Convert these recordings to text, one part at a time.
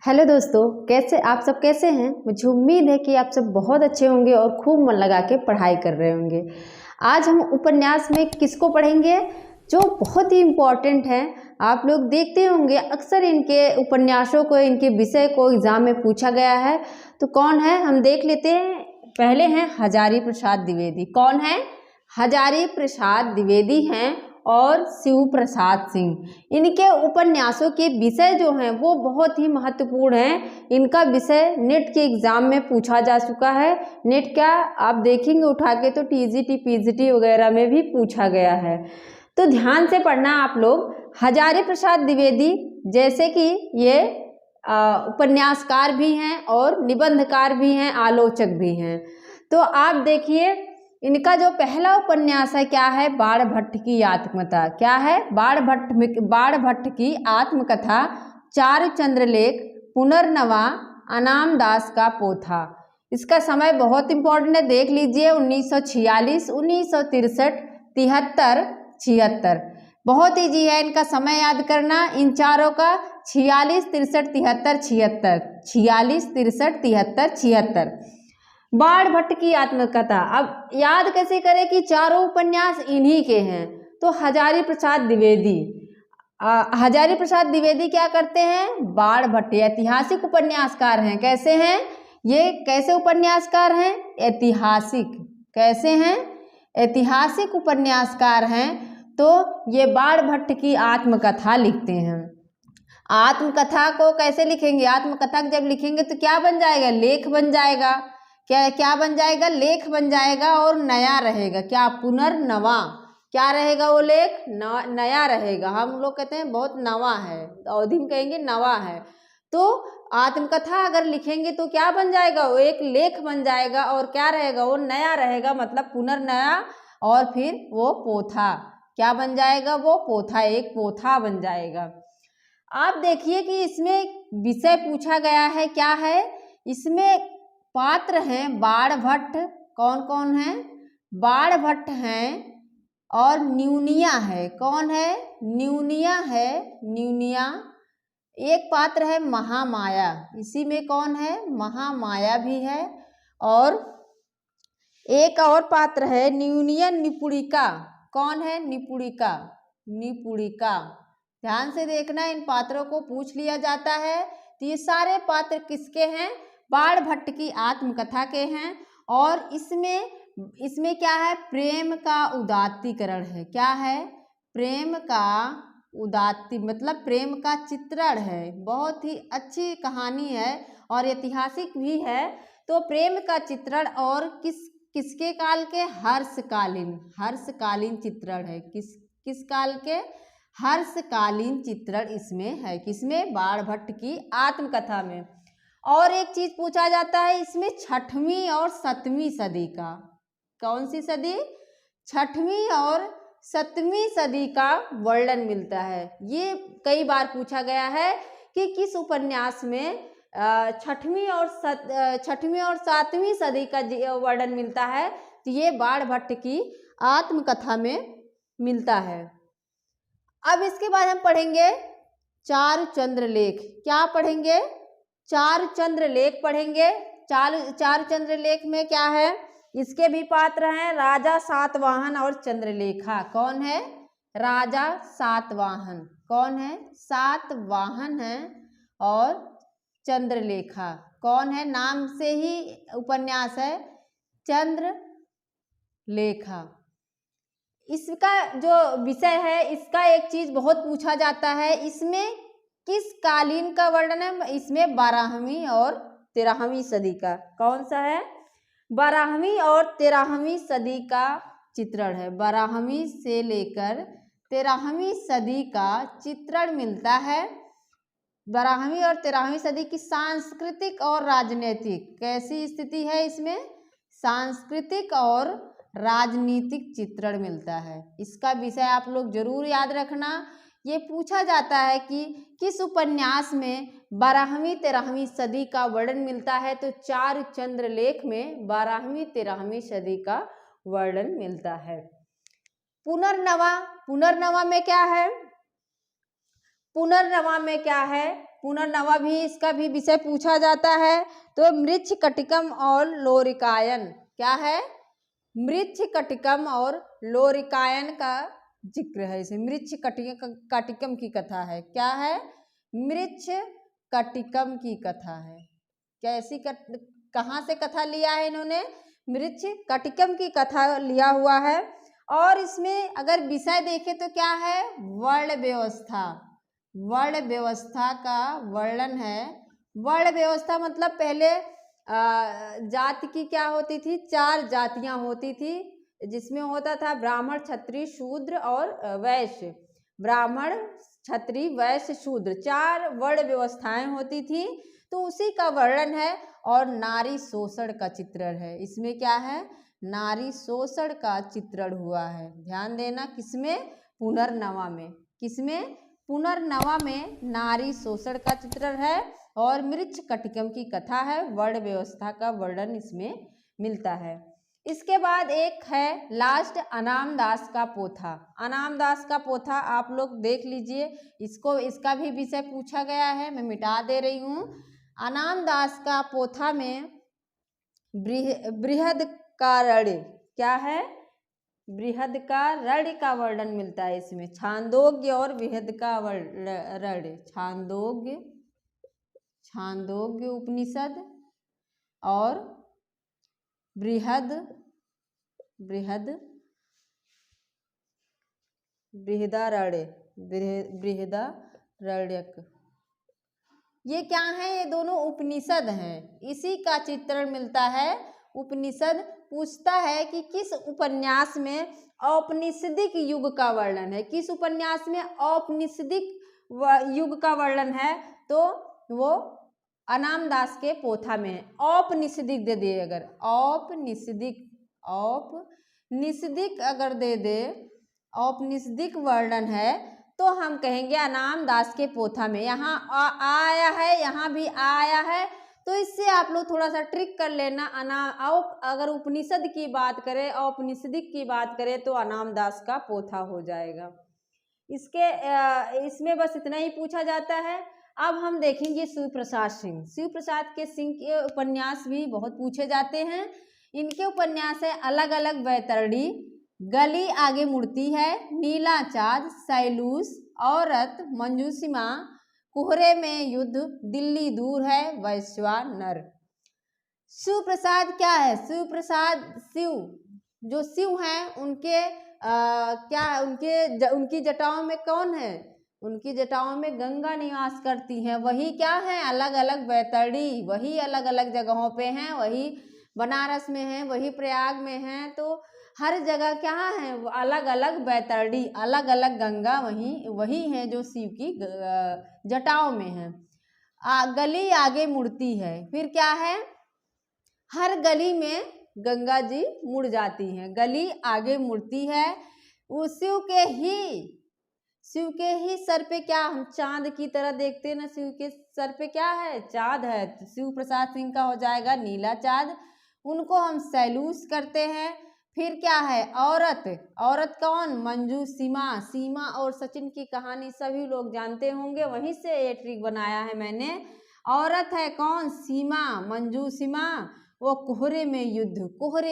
Hello दोस्तों, आप सब कैसे हैं। मुझे उम्मीद है कि आप सब बहुत अच्छे होंगे और खूब मन लगा के पढ़ाई कर रहे होंगे। आज हम उपन्यास में किसको पढ़ेंगे जो बहुत ही इम्पोर्टेंट है। आप लोग देखते होंगे अक्सर इनके उपन्यासों को, इनके विषय को एग्जाम में पूछा गया है। तो कौन है, हम देख लेते हैं। पहले हैं हजारी प्रसाद द्विवेदी। कौन है? हजारी प्रसाद द्विवेदी हैं और शिव प्रसाद सिंह। इनके उपन्यासों के विषय जो हैं वो बहुत ही महत्वपूर्ण हैं। इनका विषय नेट के एग्जाम में पूछा जा चुका है। नेट क्या आप देखेंगे उठा के तो टीजीटी पीजीटी वगैरह में भी पूछा गया है। तो ध्यान से पढ़ना आप लोग। हजारी प्रसाद द्विवेदी जैसे कि ये उपन्यासकार भी हैं और निबंधकार भी हैं, आलोचक भी हैं। तो आप देखिए इनका जो पहला उपन्यास है क्या है? बाणभट्ट की आत्मकथा। क्या है? बाणभट्ट की आत्मकथा, चारु चंद्रलेख, पुनर्नवा, अनाम दास का पोथा। इसका समय बहुत इंपॉर्टेंट है, देख लीजिए 1946, 1963, 73, 76। बहुत ईजी है इनका समय याद करना इन चारों का। 46, 63, 73, 76, 46, 63, 73, 76। बाणभट्ट की आत्मकथा। अब याद कैसे करें कि चारों उपन्यास इन्हीं के हैं। तो हजारी प्रसाद द्विवेदी क्या करते हैं? बाणभट्ट ऐतिहासिक उपन्यासकार हैं। कैसे हैं ये? कैसे उपन्यासकार हैं? ऐतिहासिक। कैसे हैं? ऐतिहासिक उपन्यासकार हैं। तो ये बाणभट्ट की आत्मकथा लिखते हैं। आत्मकथा को कैसे लिखेंगे? आत्मकथा जब लिखेंगे तो क्या बन जाएगा? लेख बन जाएगा। क्या बन जाएगा? लेख बन जाएगा और नया रहेगा। क्या? पुनर्नवा। क्या रहेगा वो लेख? नया रहेगा। हम लोग कहते हैं बहुत नवा है, अवधि में कहेंगे नवा है। तो आत्मकथा अगर लिखेंगे तो क्या बन जाएगा? वो एक लेख बन जाएगा और क्या रहेगा? वो नया रहेगा, मतलब पुनर्नया। और फिर वो पोथा क्या बन जाएगा? वो पोथा, एक पोथा बन जाएगा। आप देखिए कि इसमें विषय पूछा गया है क्या है? इसमें पात्र हैं बाणभट्ट। कौन कौन है? बाणभट्ट हैं और न्यूनिया है। कौन है? न्यूनिया है। न्यूनिया। एक पात्र है महामाया। इसी में कौन है? महामाया भी है। और एक और पात्र है न्यूनिया निपुणिका। कौन है? निपुणिका। निपुणिका। ध्यान से देखना, इन पात्रों को पूछ लिया जाता है। तो ये सारे पात्र किसके हैं? बाणभट्ट की आत्मकथा के हैं। और इसमें क्या है? प्रेम का उदात्तीकरण है। क्या है? प्रेम का उदात्ती मतलब प्रेम का चित्रण है। बहुत ही अच्छी कहानी है और ऐतिहासिक भी है। तो प्रेम का चित्रण और किसके काल के? हर्षकालीन चित्रण है। किस काल के? हर्षकालीन चित्रण इसमें है। किसमें? बाणभट्ट की आत्मकथा में। और एक चीज पूछा जाता है इसमें, 6वीं और 7वीं सदी का। कौन सी सदी? 6वीं और 7वीं सदी का वर्णन मिलता है। ये कई बार पूछा गया है कि किस उपन्यास में 6वीं और 7वीं सदी का वर्णन मिलता है। तो ये बाणभट्ट की आत्मकथा में मिलता है। अब इसके बाद हम पढ़ेंगे चारु चंद्रलेख। क्या पढ़ेंगे? चारु चंद्रलेख पढ़ेंगे। चारु चंद्रलेख में क्या है? इसके भी पात्र हैं राजा सातवाहन और चंद्रलेखा। कौन है? राजा सातवाहन। कौन है? सातवाहन है। और चंद्रलेखा कौन है? नाम से ही उपन्यास है चंद्रलेखा। इसका जो विषय है, इसका एक चीज बहुत पूछा जाता है, इसमें किस कालीन का वर्णन है? इसमें 12वीं और 13वीं सदी का। कौन सा है? 12वीं और 13वीं सदी का चित्रण है। 12वीं से लेकर 13वीं सदी का चित्रण मिलता है। 12वीं और 13वीं सदी की सांस्कृतिक और राजनीतिक कैसी स्थिति है? इसमें सांस्कृतिक और राजनीतिक चित्रण मिलता है। इसका विषय आप लोग जरूर याद रखना। ये पूछा जाता है कि किस उपन्यास में 12वीं 13वीं सदी का वर्णन मिलता है। तो चारु चंद्रलेख में 12वीं 13वीं सदी का वर्णन मिलता है। पुनर्नवा में क्या है? पुनर्नवा में क्या है? पुनर्नवा भी इसका भी विषय पूछा जाता है। तो मृच्छकटिकम और लोरिकायन क्या है? मृच्छकटिकम और लोरिकायन का जिक्र है। इसे मृच्छकटिकम की कथा है। क्या है? मृच्छकटिकम की कथा है। कैसी कहाँ से कथा लिया है इन्होंने? मृच्छकटिकम की कथा लिया हुआ है। और इसमें अगर विषय देखें तो क्या है? वर्ण व्यवस्था। वर्ण व्यवस्था का वर्णन है। वर्ण व्यवस्था मतलब पहले जाति की क्या होती थी? 4 जातियां होती थी, जिसमें होता था ब्राह्मण, क्षत्रिय, शूद्र और वैश्य। ब्राह्मण, क्षत्रिय, वैश्य, शूद्र 4 वर्ण व्यवस्थाएं होती थी। तो उसी का वर्णन है। और नारी शोषण का चित्रण है। इसमें क्या है? नारी शोषण का चित्रण हुआ है। ध्यान देना, किसमें? पुनर्नवा में। किसमें? पुनर्नवा में नारी शोषण का चित्रण है और मृच्छकटिकम की कथा है। वर्ण व्यवस्था का वर्णन इसमें मिलता है। इसके बाद एक है लास्ट, अनामदास का पोथा। अनामदास का पोथा आप लोग देख लीजिए, इसका भी विषय पूछा गया है, मैं मिटा दे रही हूँ। अनामदास का पोथा में बृहदकारण्य क्या है? बृहदकारण्य का वर्णन मिलता है। इसमें छांदोग्य और बृहदकारण्य, छांदोग्य उपनिषद और बृहदारण्यक, ये क्या है? ये दोनों उपनिषद हैं। इसी का चित्रण मिलता है। उपनिषद पूछता है कि किस उपन्यास में औपनिषदिक युग का वर्णन है? किस उपन्यास में औपनिषदिक युग का वर्णन है? तो वो अनामदास के पोथा में है। औपनिषदिक दे दिए अगर, औपनिषदिक अगर दे दे, औपनिषदिक वर्णन है, तो हम कहेंगे अनामदास के पोथा में। यहाँ आया है, यहाँ भी आया है, तो इससे आप लोग थोड़ा सा ट्रिक कर लेना। अगर उपनिषद की बात करें, औपनिषदिक की बात करें, तो अनामदास का पोथा हो जाएगा। इसमें बस इतना ही पूछा जाता है। अब हम देखेंगे शिवप्रसाद सिंह। शिवप्रसाद सिंह के उपन्यास भी बहुत पूछे जाते हैं। इनके उपन्यास है अलग अलग वैतरणी, गली आगे मुड़ती है, नीला चाँद, सैलूस, औरत, मंजूषिमा, कोहरे में युद्ध, दिल्ली दूर है, वैश्वानर। शिवप्रसाद क्या है? शिवप्रसाद, जो शिव हैं उनके उनकी जटाओं में कौन है? उनकी जटाओं में गंगा निवास करती हैं। वही क्या है? अलग अलग वैतरणी, वही अलग अलग जगहों पे हैं। वही बनारस में है, वही प्रयाग में है। तो हर जगह क्या है? अलग अलग वैतरणी, अलग अलग गंगा वही है जो शिव की जटाओं में है। गली आगे मुड़ती है, फिर क्या है? हर गली में गंगा जी मुड़ जाती हैं। गली आगे मुड़ती है। वो शिव के ही सर पे क्या हम चांद की तरह देखते हैं ना? शिव के सर पे क्या है? चांद है। तो शिव प्रसाद सिंह का हो जाएगा नीला चाँद। उनको हम सैलूस करते हैं। फिर क्या है? औरत कौन? मंजू सीमा और सचिन की कहानी सभी लोग जानते होंगे, वहीं से ये ट्रिक बनाया है मैंने। औरत है कौन? सीमा, मंजू सीमा। वो कोहरे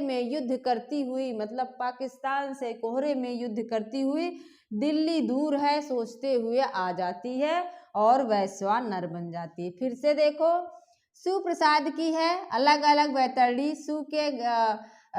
में युद्ध करती हुई, मतलब पाकिस्तान से कोहरे में युद्ध करती हुई, दिल्ली दूर है सोचते हुए आ जाती है और वैश्वानर बन जाती है। फिर से देखो, शिव प्रसाद की है अलग अलग वैतरणी, शिव के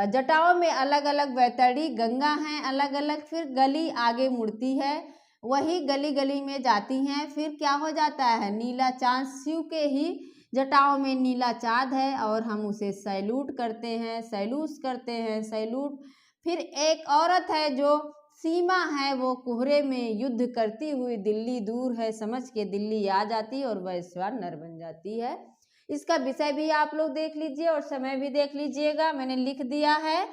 जटाओं में अलग अलग वैतरणी, गंगा हैं अलग अलग। फिर गली आगे मुड़ती है, वही गली गली में जाती हैं। फिर क्या हो जाता है? नीला चाँद, शिव के ही जटाओं में नीला चाँद है और हम उसे सैल्यूट करते हैं, सैलूस करते हैं, सैल्यूट। फिर एक औरत है जो सीमा है, वो कोहरे में युद्ध करती हुई दिल्ली दूर है समझ के दिल्ली आ जाती है और वैश्वानर बन जाती है। इसका विषय भी आप लोग देख लीजिए और समय भी देख लीजिएगा, मैंने लिख दिया है।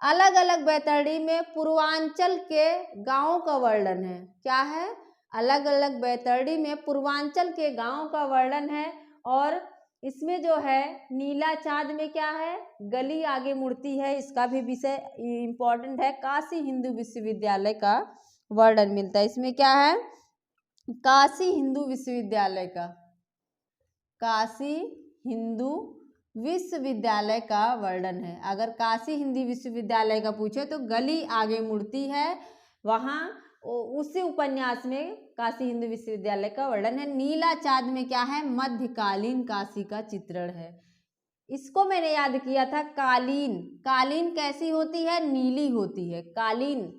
अलग अलग वैतरणी में पूर्वांचल के गाँव का वर्णन है। क्या है? अलग अलग वैतरणी में पूर्वांचल के गाँव का वर्णन है। और इसमें जो है नीला चाँद में क्या है? गली आगे मुड़ती है। इसका भी विषय इम्पोर्टेंट है। काशी हिंदू विश्वविद्यालय का वर्णन मिलता है। इसमें क्या है? काशी हिंदू विश्वविद्यालय का काशी हिंदू विश्वविद्यालय का वर्णन है। अगर काशी हिंदी विश्वविद्यालय का पूछे तो गली आगे मुड़ती है, वहाँ उसी उपन्यास में काशी हिंदू विश्वविद्यालय का वर्णन है। नीला चाँद में क्या है? मध्यकालीन काशी का चित्रण है। इसको मैंने याद किया था। कालीन, कालीन कैसी होती है? नीली होती है। कालीन,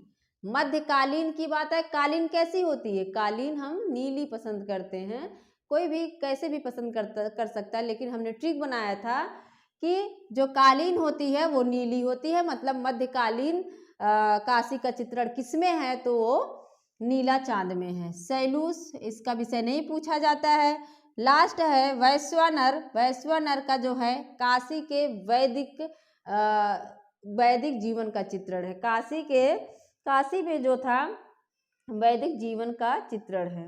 मध्यकालीन की बात है, कालीन कैसी होती है? कालीन हम नीली पसंद करते हैं, कोई भी कैसे भी पसंद कर सकता है, लेकिन हमने ट्रिक बनाया था कि जो कालीन होती है वो नीली होती है, मतलब मध्यकालीन काशी का चित्रण किसमें है? तो वो नीला चांद में है। सैलूस, इसका विषय नहीं पूछा जाता है। लास्ट है वैश्वानर। वैश्वानर का जो है काशी के वैदिक जीवन का चित्रण है। काशी में जो था वैदिक जीवन का चित्रण है,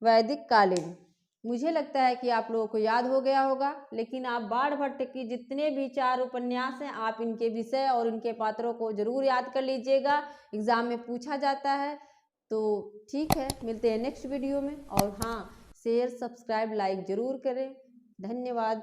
वैदिक कालीन। मुझे लगता है कि आप लोगों को याद हो गया होगा, लेकिन आप बाणभट्ट की जितने भी 4 उपन्यास हैं आप इनके विषय और इनके पात्रों को जरूर याद कर लीजिएगा, एग्जाम में पूछा जाता है। तो ठीक है, मिलते हैं नेक्स्ट वीडियो में। और हाँ, शेयर सब्सक्राइब लाइक जरूर करें। धन्यवाद।